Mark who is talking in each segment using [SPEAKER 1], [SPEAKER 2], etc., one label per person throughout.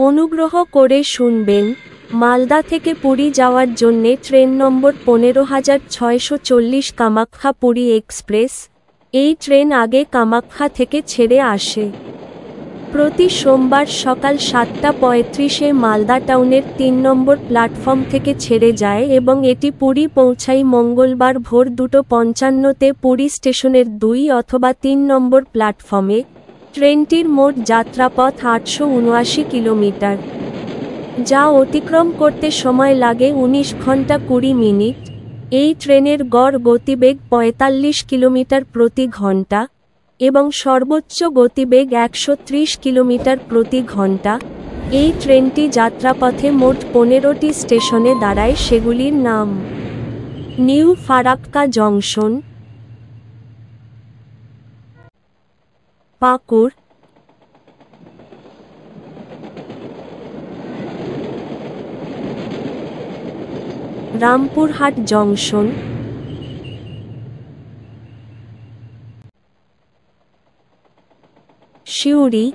[SPEAKER 1] অনুগ্রহ করে শুনবেন, মালদা থেকে পুরী যাওয়ার জন্যে ট্রেন নম্বর 15640 কামাখ্যা পুরী এক্সপ্রেস। এই ট্রেন আগে কামাখ্যা থেকে ছেড়ে আসে। প্রতি সোমবার সকাল 7:35-এ মালদা টাউনের 3 নম্বর প্ল্যাটফর্ম থেকে ছেড়ে যায় এবং এটি পুরী পৌঁছায় মঙ্গলবার ভোর 2:55-তে পুরী স্টেশনের 2 অথবা 3 নম্বর প্ল্যাটফর্মে। ট্রেনটির মোট যাত্রাপথ 879 কিলোমিটার, যা অতিক্রম করতে সময় লাগে 19 ঘন্টা 20 মিনিট। এই ট্রেনের গড় গতিবেগ 45 কিলোমিটার প্রতি ঘন্টা এবং সর্বোচ্চ গতিবেগ 130 কিলোমিটার প্রতি ঘন্টা। এই ট্রেনটি যাত্রাপথে মোট 15টি স্টেশনে দাঁড়ায়, সেগুলির নাম: new Farakka junction, Pakur, Rampurhat junction, Suri,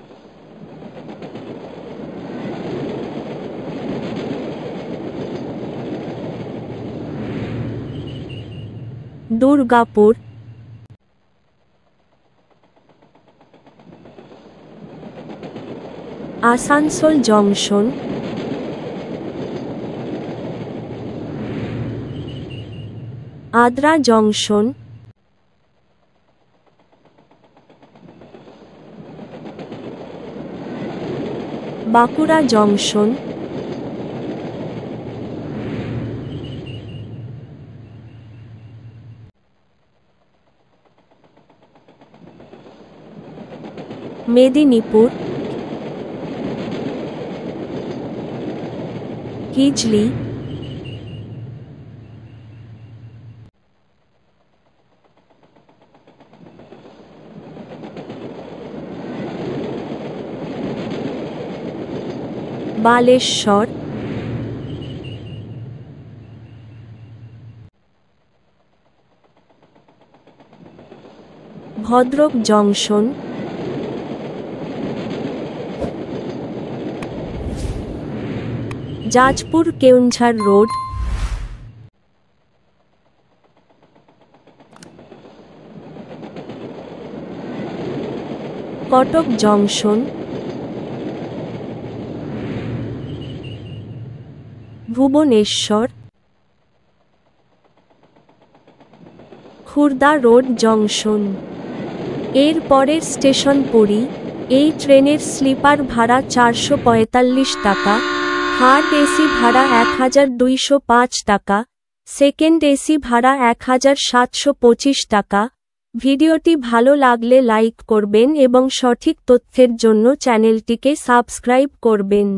[SPEAKER 1] Durgapur, Asansol junction, Adra junction, Bankura junction, Medinipur, Hijli, Baleshwar, Bhadrak junction, Jajpur Keonjhar road, Cuttack junction, Bhubaneswar, Khurda road junction. এর পরের স্টেশন পুরী। এই ট্রেনের স্লিপার ভাড়া 445 টাকা, থার্ড এসি ভাড়া 1205 টাকা, সেকেন্ড এসি ভাড়া 1725 টাকা। ভিডিওটি ভালো লাগলে লাইক করবেন এবং সঠিক তথ্যের জন্য চ্যানেলটিকে সাবস্ক্রাইব করবেন।